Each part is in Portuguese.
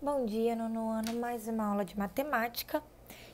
Bom dia, nono ano, mais uma aula de matemática.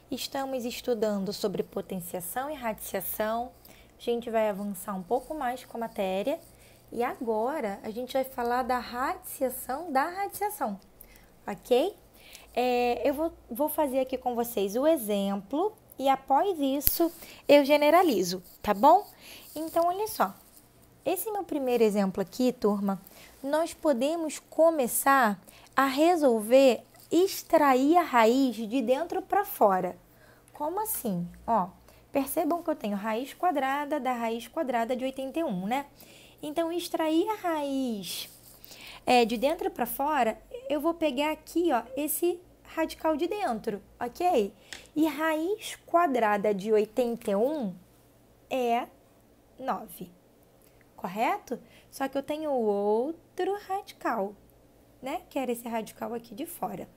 Estamos estudando sobre potenciação e radiciação. A gente vai avançar um pouco mais com a matéria. E agora a gente vai falar da radiciação, ok? Eu vou fazer aqui com vocês o exemplo e após isso eu generalizo, tá bom? Então, olha só. Esse meu primeiro exemplo aqui, turma, nós podemos começar a resolver extrair a raiz de dentro para fora. Como assim? Ó, percebam que eu tenho raiz quadrada da raiz quadrada de 81, né? Então, extrair a raiz de dentro para fora, eu vou pegar aqui, ó, esse radical de dentro, ok? E raiz quadrada de 81 é 9. Correto? Só que eu tenho outro radical, né? Que era esse radical aqui de fora.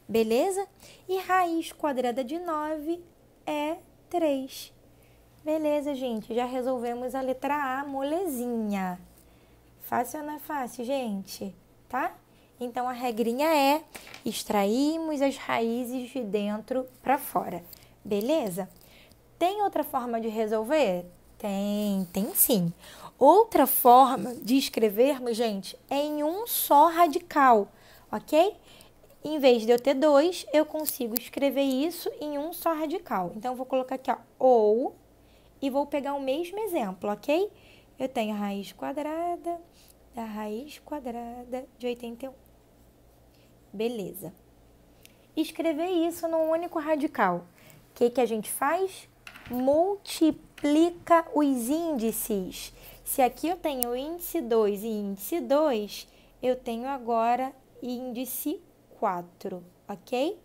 Beleza? E raiz quadrada de 9 é 3. Beleza, gente? Já resolvemos a letra A, molezinha. Fácil ou não é fácil, gente? Tá? Então, a regrinha é extraímos as raízes de dentro para fora. Beleza? Tem outra forma de resolver? Tem sim. Outra forma de escrevermos, gente, é em um só radical, ok? Em vez de eu ter dois, eu consigo escrever isso em um só radical. Então, eu vou colocar aqui, ó, ou, e vou pegar o mesmo exemplo, ok? Eu tenho a raiz quadrada da raiz quadrada de 81. Beleza. Escrever isso num único radical. O que a gente faz? Multiplica os índices. Se aqui eu tenho índice 2 e índice 2, eu tenho agora índice 4, ok?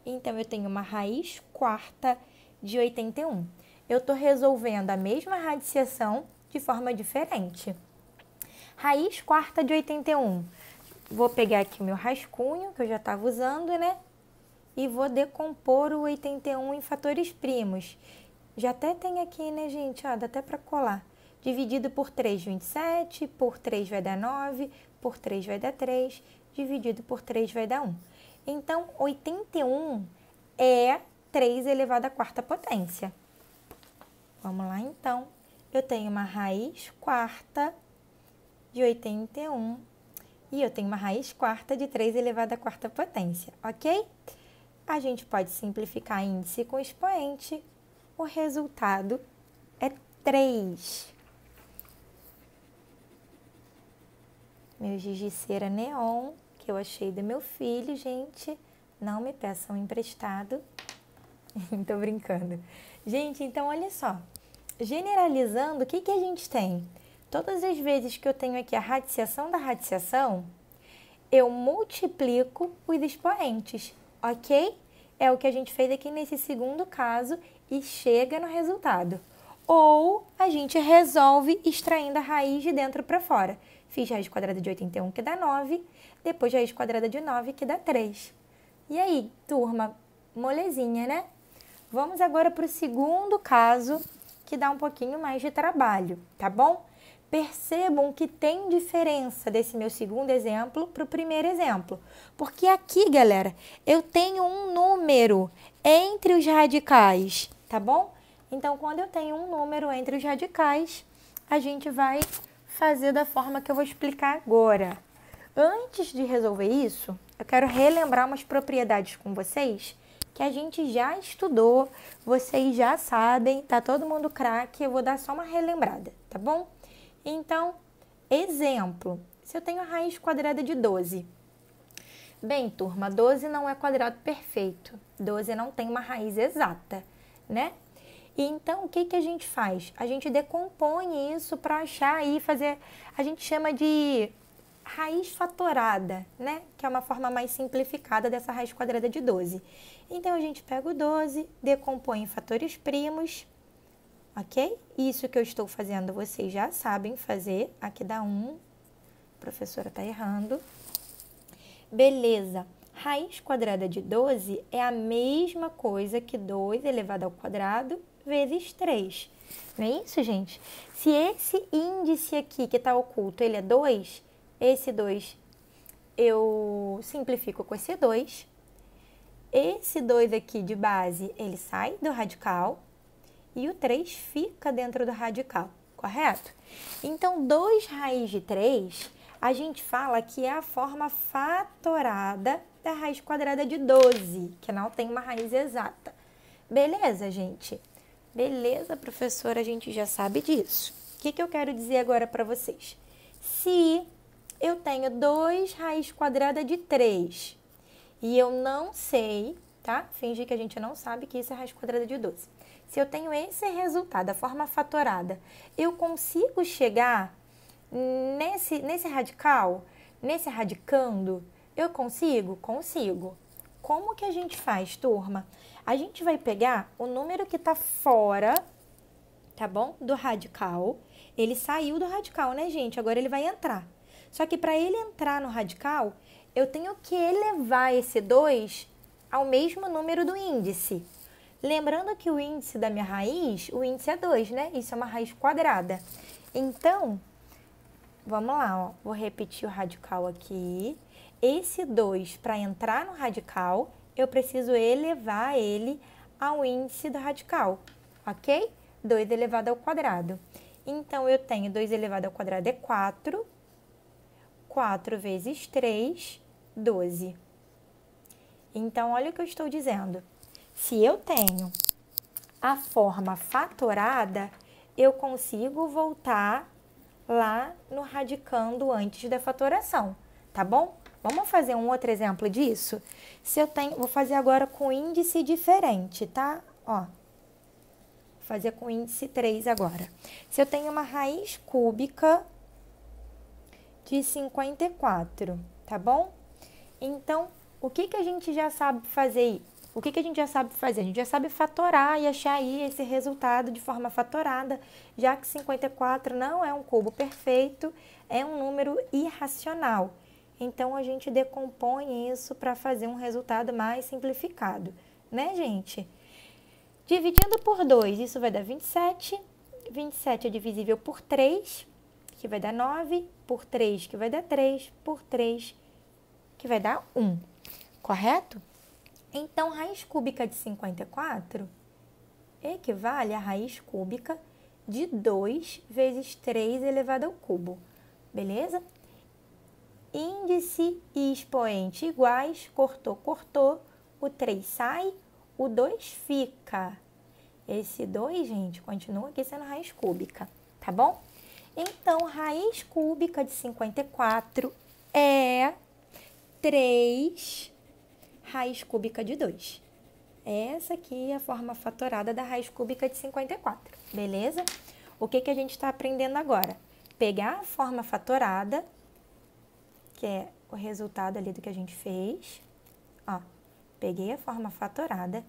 Então, eu tenho uma raiz quarta de 81. Eu estou resolvendo a mesma radiciação de forma diferente. Raiz quarta de 81. Vou pegar aqui o meu rascunho, que eu já estava usando, né? E vou decompor o 81 em fatores primos. Já até tem aqui, né, gente? Ó, dá até para colar. Dividido por 3, 27. Por 3 vai dar 9. Por 3 vai dar 3. Dividido por 3 vai dar 1. Então, 81 é 3 elevado à quarta potência. Vamos lá, então. Eu tenho uma raiz quarta de 81. E eu tenho uma raiz quarta de 3 elevado à quarta potência, ok? A gente pode simplificar índice com expoente. O resultado é 3. Meu giz de cera neon, que eu achei do meu filho, gente. Não me peçam emprestado. Tô brincando. Gente, então olha só. Generalizando, o que a gente tem? Todas as vezes que eu tenho aqui a radiciação da radiciação, eu multiplico os expoentes, ok? É o que a gente fez aqui nesse segundo caso e chega no resultado. Ou a gente resolve extraindo a raiz de dentro para fora. Fiz raiz quadrada de 81, que dá 9. Depois raiz quadrada de 9, que dá 3. E aí, turma, molezinha, né? Vamos agora para o segundo caso, que dá um pouquinho mais de trabalho, tá bom? Percebam que tem diferença desse meu segundo exemplo para o primeiro exemplo. Porque aqui, galera, eu tenho um número entre os radicais, tá bom? Então, quando eu tenho um número entre os radicais, a gente vai fazer da forma que eu vou explicar agora. Antes de resolver isso, eu quero relembrar umas propriedades com vocês que a gente já estudou, vocês já sabem, tá todo mundo craque, eu vou dar só uma relembrada, tá bom? Então, exemplo, se eu tenho a raiz quadrada de 12. Bem, turma, 12 não é quadrado perfeito. 12 não tem uma raiz exata, né? E então, o que a gente faz? A gente decompõe isso para achar aí, fazer... A gente chama de raiz fatorada, né? Que é uma forma mais simplificada dessa raiz quadrada de 12. Então, a gente pega o 12, decompõe em fatores primos, ok? Isso que eu estou fazendo, vocês já sabem fazer. Aqui dá 1. A professora está errando. Beleza. Raiz quadrada de 12 é a mesma coisa que 2 elevado ao quadrado vezes 3. Não é isso, gente? Se esse índice aqui que está oculto, ele é 2, esse 2 eu simplifico com esse 2. Esse 2 aqui de base, ele sai do radical e o 3 fica dentro do radical, correto? Então, 2 raiz de 3, a gente fala que é a forma fatorada da raiz quadrada de 12, que não tem uma raiz exata. Beleza, gente? Beleza, professora, a gente já sabe disso. O que eu quero dizer agora para vocês? Se eu tenho 2 raiz quadrada de 3 e eu não sei, tá? Finge que a gente não sabe que isso é raiz quadrada de 12. Se eu tenho esse resultado, a forma fatorada, eu consigo chegar nesse radical, nesse radicando? Eu consigo? Consigo. Como que a gente faz, turma? A gente vai pegar o número que está fora, tá bom? Do radical. Ele saiu do radical, né, gente? Agora ele vai entrar. Só que para ele entrar no radical, eu tenho que elevar esse 2 ao mesmo número do índice. Lembrando que o índice da minha raiz, o índice é 2, né? Isso é uma raiz quadrada. Então, vamos lá, ó. Vou repetir o radical aqui. Esse 2, para entrar no radical, eu preciso elevar ele ao índice do radical, ok? 2 elevado ao quadrado. Então, eu tenho 2 elevado ao quadrado é 4. 4 vezes 3, 12. Então, olha o que eu estou dizendo. Se eu tenho a forma fatorada, eu consigo voltar lá no radicando antes da fatoração, tá bom? Vamos fazer um outro exemplo disso? Se eu tenho, vou fazer agora com índice diferente, tá? Ó, vou fazer com índice 3 agora. Se eu tenho uma raiz cúbica de 54, tá bom? Então, o que a gente já sabe fazer? O que a gente já sabe fazer? A gente já sabe fatorar e achar aí esse resultado de forma fatorada, já que 54 não é um cubo perfeito, é um número irracional. Então, a gente decompõe isso para fazer um resultado mais simplificado, né, gente? Dividindo por 2, isso vai dar 27. 27 é divisível por 3, que vai dar 9, por 3, que vai dar 3, por 3, que vai dar 1, correto? Então, raiz cúbica de 54 equivale à raiz cúbica de 2 vezes 3 elevado ao cubo, beleza? Índice e expoente iguais, cortou, cortou, o 3 sai, o 2 fica. Esse 2, gente, continua aqui sendo raiz cúbica, tá bom? Então, raiz cúbica de 54 é 3 raiz cúbica de 2. Essa aqui é a forma fatorada da raiz cúbica de 54, beleza? O que a gente está aprendendo agora? Pegar a forma fatorada, que é o resultado ali do que a gente fez. Ó, peguei a forma fatorada.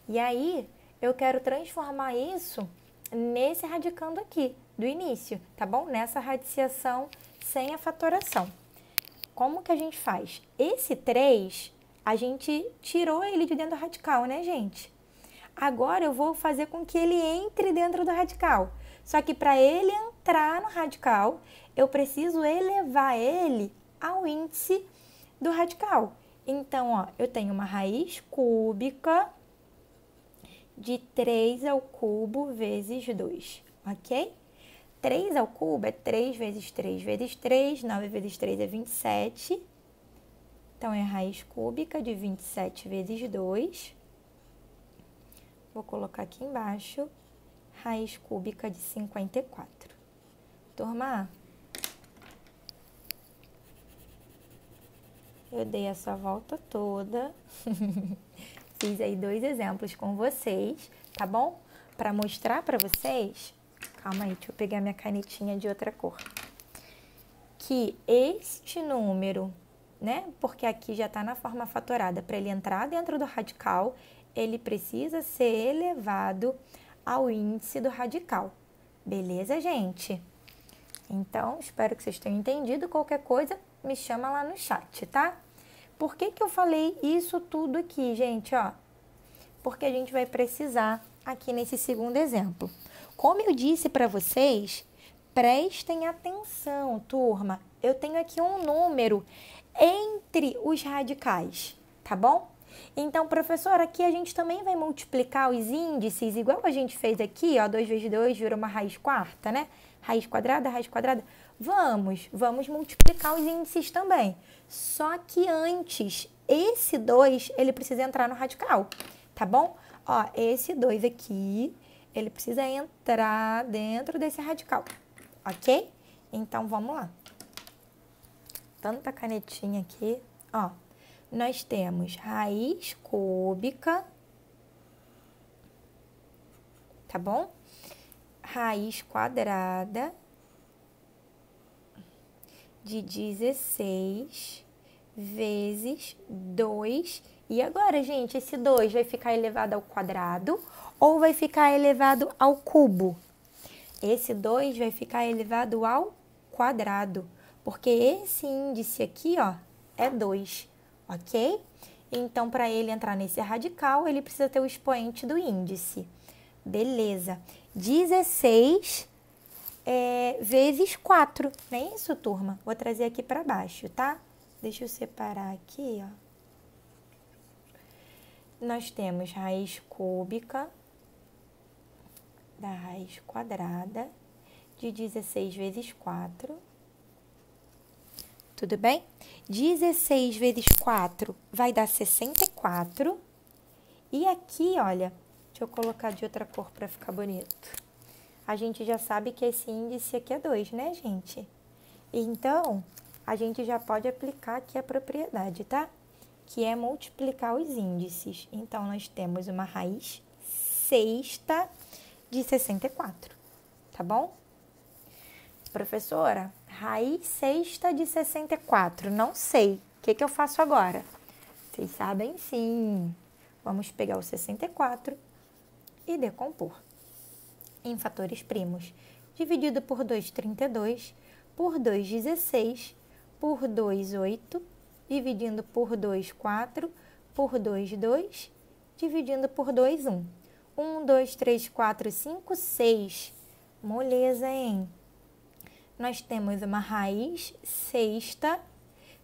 E aí, eu quero transformar isso nesse radicando aqui, do início, tá bom? Nessa radiciação sem a fatoração. Como que a gente faz? Esse 3, a gente tirou ele de dentro do radical, né, gente? Agora, eu vou fazer com que ele entre dentro do radical. Só que para ele entrar no radical, eu preciso elevar ele ao índice do radical. Então, ó, eu tenho uma raiz cúbica de 3 ao cubo vezes 2, ok? 3 ao cubo é 3 vezes 3 vezes 3, 9 vezes 3 é 27. Então, é raiz cúbica de 27 vezes 2. Vou colocar aqui embaixo, raiz cúbica de 54. Turma, eu dei essa volta toda, fiz aí 2 exemplos com vocês, tá bom? Para mostrar para vocês, calma aí, deixa eu pegar minha canetinha de outra cor, que este número, né, porque aqui já está na forma fatorada, para ele entrar dentro do radical, ele precisa ser elevado ao índice do radical, beleza, gente? Então, espero que vocês tenham entendido. Qualquer coisa, me chama lá no chat, tá? Por que eu falei isso tudo aqui, gente, ó? Porque a gente vai precisar aqui nesse segundo exemplo. Como eu disse para vocês, prestem atenção, turma. Eu tenho aqui um número entre os radicais, tá bom? Então, professora, aqui a gente também vai multiplicar os índices, igual a gente fez aqui, ó, 2 vezes 2 vira uma raiz quarta, né? Raiz quadrada, raiz quadrada. Vamos multiplicar os índices também. Só que antes, esse 2, ele precisa entrar no radical, tá bom? Ó, esse 2 aqui, ele precisa entrar dentro desse radical, ok? Então, vamos lá. Tanta canetinha aqui, ó. Nós temos raiz cúbica, tá bom? Raiz quadrada de 16 vezes 2. E agora, gente, esse 2 vai ficar elevado ao quadrado ou vai ficar elevado ao cubo? Esse 2 vai ficar elevado ao quadrado, porque esse índice aqui, ó, é 2, ok? Então, para ele entrar nesse radical, ele precisa ter o expoente do índice. Beleza. 16 vezes 4, não é isso, turma? Vou trazer aqui para baixo, tá? Deixa eu separar aqui, ó. Nós temos raiz cúbica da raiz quadrada de 16 vezes 4. Tudo bem? 16 vezes 4 vai dar 64. E aqui, olha, deixa eu colocar de outra cor para ficar bonito. A gente já sabe que esse índice aqui é 2, né, gente? Então, a gente já pode aplicar aqui a propriedade, tá? Que é multiplicar os índices. Então, nós temos uma raiz sexta de 64, tá bom? Professora, raiz sexta de 64, não sei. O que eu faço agora? Vocês sabem sim. Vamos pegar o 64 e decompor em fatores primos. Dividido por 2, 32, por 2, 16, por 2, 8, dividindo por 2, 4, por 2, 2, dividindo por 2, 1. 1, 2, 3, 4, 5, 6. Moleza, hein? Nós temos uma raiz sexta,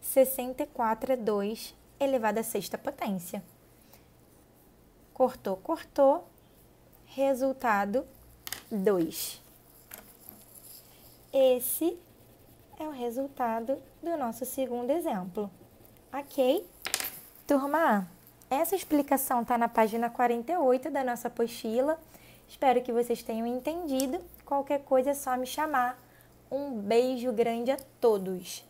64 é 2 elevado à sexta potência. Cortou, cortou. Resultado 2. Esse é o resultado do nosso segundo exemplo. Ok? Turma, essa explicação está na página 48 da nossa apostila. Espero que vocês tenham entendido. Qualquer coisa é só me chamar. Um beijo grande a todos!